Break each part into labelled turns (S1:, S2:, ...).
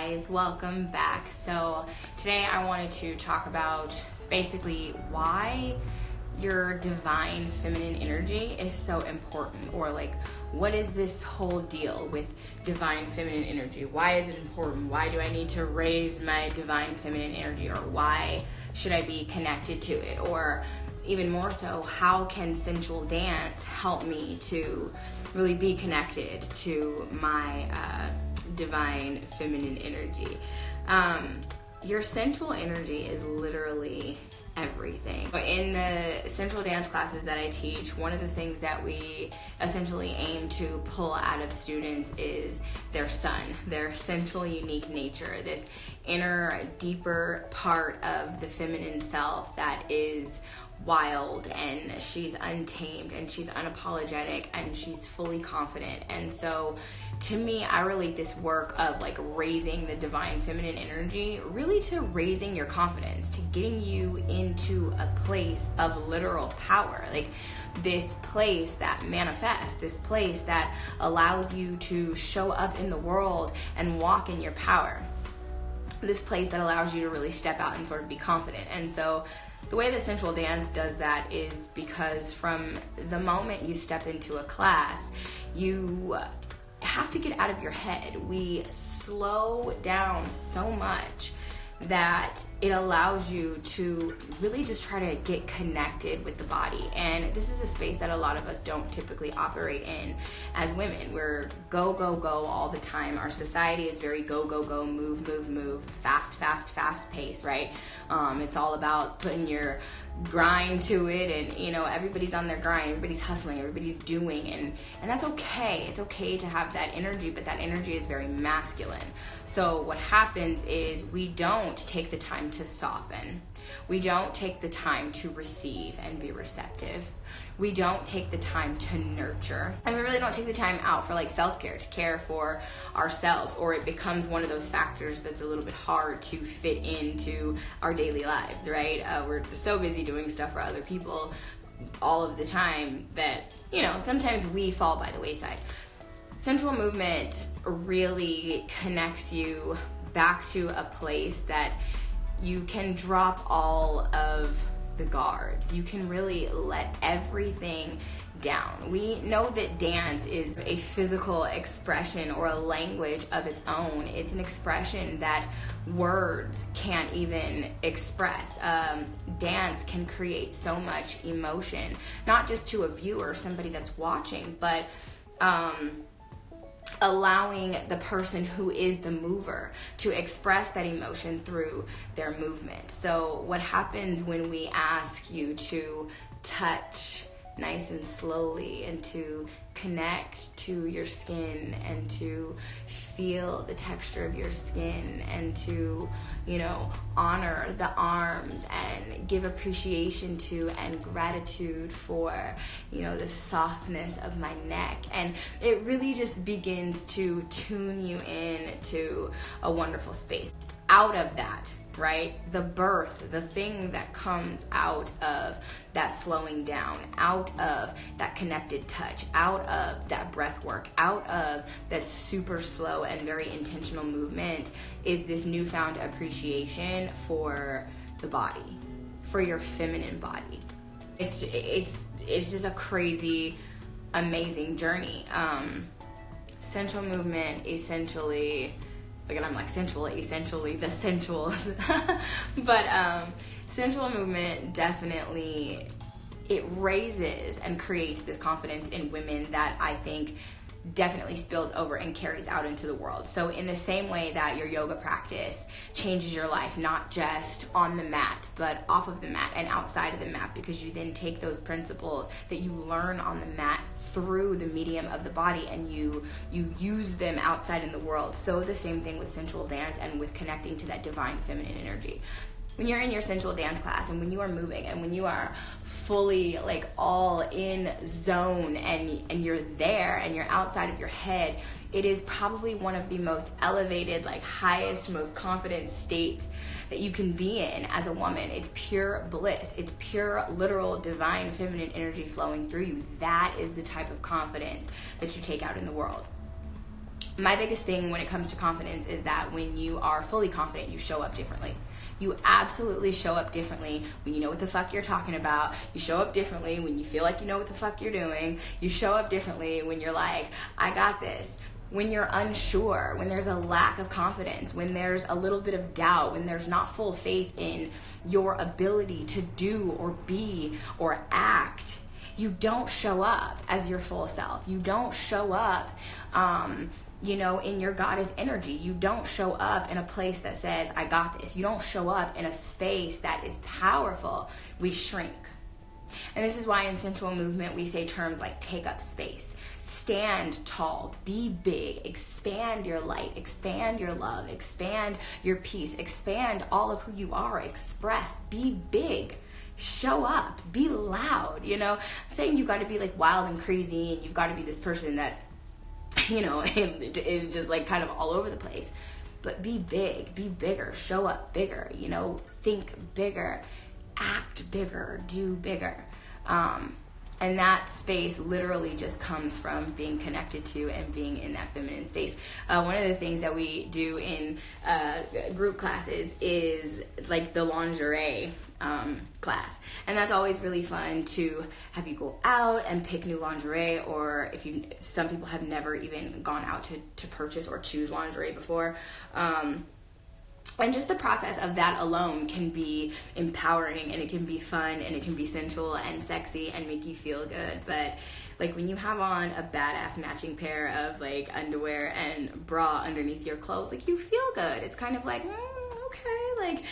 S1: guys, welcome back. So today I wanted to talk about basically why your divine feminine energy is so important, or like what is this whole deal with divine feminine energy? Why is it important? Why do I need to raise my divine feminine energy, or why should I be connected to it? Or even more so, how can sensual dance help me to really be connected to my divine feminine energy? Your sensual energy is literally everything. In the sensual dance classes that I teach, one of the things that we essentially aim to pull out of students is their sun, their sensual, unique nature, this inner, deeper part of the feminine self that is wild, and she's untamed, and she's unapologetic, and she's fully confident. And so to me, I relate this work of like raising the divine feminine energy really to raising your confidence, to getting you into a place of literal power, like this place that manifests, this place that allows you to show up in the world and walk in your power, this place that allows you to really step out and sort of be confident. And so the way that sensual dance does that is because from the moment you step into a class, you have to get out of your head. We slow down so much that it allows you to really just try to get connected with the body. And this is a space that a lot of us don't typically operate in as women. We're go, go, go all the time. Our society is very go, go, go, move, move, move, fast, fast, fast pace, right? It's all about putting your grind to it, and you know, everybody's on their grind, everybody's hustling, everybody's doing, and that's okay. It's okay to have that energy, but that energy is very masculine. So what happens is we don't take the time to soften. We don't take the time to receive and be receptive. We don't take the time to nurture. And we really don't take the time out for like self-care, to care for ourselves, or it becomes one of those factors that's a little bit hard to fit into our daily lives, right? We're so busy doing stuff for other people all of the time that, you know, sometimes we fall by the wayside. Sensual movement really connects you back to a place that you can drop all of the guards. You can really let everything down. We know that dance is a physical expression or a language of its own. It's an expression that words can't even express. Dance can create so much emotion, not just to a viewer, somebody that's watching, but allowing the person who is the mover to express that emotion through their movement. So what happens when we ask you to touch nice and slowly, and to connect to your skin, and to feel the texture of your skin, and to, you know, honor the arms and give appreciation to and gratitude for, you know, the softness of my neck. And it really just begins to tune you in to a wonderful space. Out of that, right? The birth, the thing that comes out of that slowing down, out of that connected touch, out of that breath work, out of that super slow and very intentional movement, is this newfound appreciation for the body, for your feminine body. It's just a crazy, amazing journey. Sensual movement essentially, and I'm like sensual, essentially the sensuals. But sensual movement definitely, it raises and creates this confidence in women that I think definitely spills over and carries out into the world. So in the same way that your yoga practice changes your life, not just on the mat, but off of the mat and outside of the mat, because you then take those principles that you learn on the mat through the medium of the body and you use them outside in the world. So the same thing with sensual dance and with connecting to that divine feminine energy. When you're in your sensual dance class, and when you are moving, and when you are fully like all in zone, and you're there and you're outside of your head, it is probably one of the most elevated, like highest, most confident states that you can be in as a woman. It's pure bliss. It's pure, literal, divine feminine energy flowing through you. That is the type of confidence that you take out in the world. My biggest thing when it comes to confidence is that when you are fully confident, you show up differently. You absolutely show up differently when you know what the fuck you're talking about. You show up differently when you feel like you know what the fuck you're doing. You show up differently when you're like, I got this. When you're unsure, when there's a lack of confidence, when there's a little bit of doubt, when there's not full faith in your ability to do or be or act, you don't show up as your full self. You don't show up in your goddess energy. You don't show up in a place that says, I got this. You don't show up in a space that is powerful. We shrink. And this is why in sensual movement we say terms like take up space, stand tall, be big, expand your light, expand your love, expand your peace, expand all of who you are, express, be big. Show up, be loud, I'm saying you got to be like wild and crazy, and you've got to be this person that is just like kind of all over the place. But be big, be bigger, show up bigger, think bigger, act bigger, do bigger. And that space literally just comes from being connected to and being in that feminine space. One of the things that we do in group classes is like the lingerie class. And that's always really fun to have you go out and pick new lingerie, or some people have never even gone out to purchase or choose lingerie before. And just the process of that alone can be empowering, and it can be fun, and it can be sensual and sexy and make you feel good. But like when you have on a badass matching pair of like underwear and bra underneath your clothes, like you feel good. It's kind of like, okay,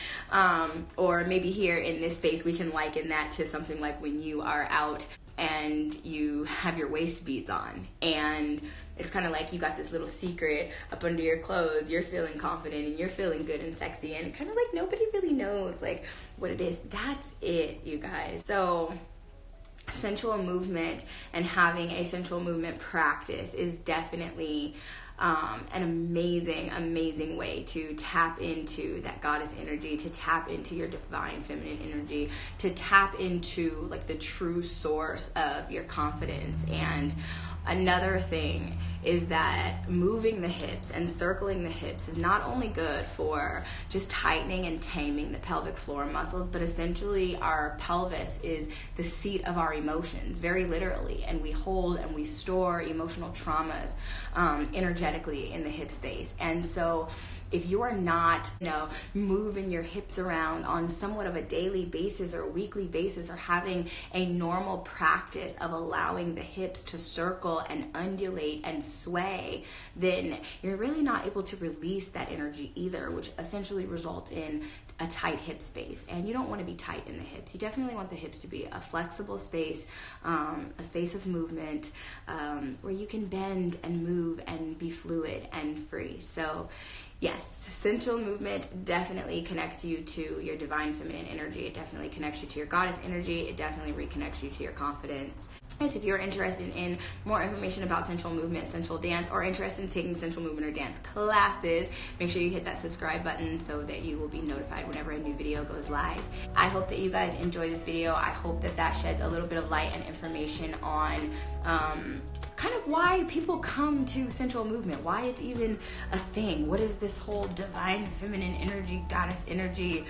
S1: or maybe here in this space we can liken that to something like when you are out and you have your waist beads on, and it's kind of like you got this little secret up under your clothes. You're feeling confident and you're feeling good and sexy, and kind of like nobody really knows like what it is. That's it, you guys. So sensual movement and having a sensual movement practice is definitely an amazing way to tap into that goddess energy, to tap into your divine feminine energy, to tap into like the true source of your confidence. And another thing is that moving the hips and circling the hips is not only good for just tightening and taming the pelvic floor muscles, but essentially our pelvis is the seat of our emotions, very literally, and we hold and we store emotional traumas energetically in the hip space. And so if you are not, moving your hips around on somewhat of a daily basis or a weekly basis, or having a normal practice of allowing the hips to circle and undulate and sway, then you're really not able to release that energy either, which essentially results in a tight hip space. And you don't want to be tight in the hips. You definitely want the hips to be a flexible space, a space of movement, where you can bend and move and be fluid and free. So yes, sensual movement definitely connects you to your divine feminine energy. It definitely connects you to your goddess energy. It definitely reconnects you to your confidence. Yes, if you're interested in more information about sensual movement, sensual dance, or interested in taking sensual movement or dance classes, make sure you hit that subscribe button so that you will be notified whenever a new video goes live. I hope that you guys enjoy this video. I hope that that sheds a little bit of light and information on kind of why people come to sensual movement, why it's even a thing. What is this whole divine feminine energy, goddess energy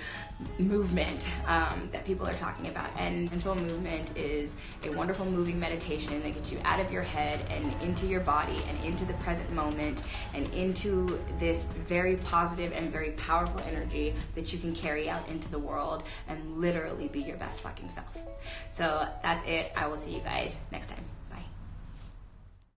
S1: movement that people are talking about? And sensual movement is a wonderful moving meditation that gets you out of your head and into your body and into the present moment and into this very positive and very powerful energy that you can carry out into the world and literally be your best fucking self. So that's it. I will see you guys next time.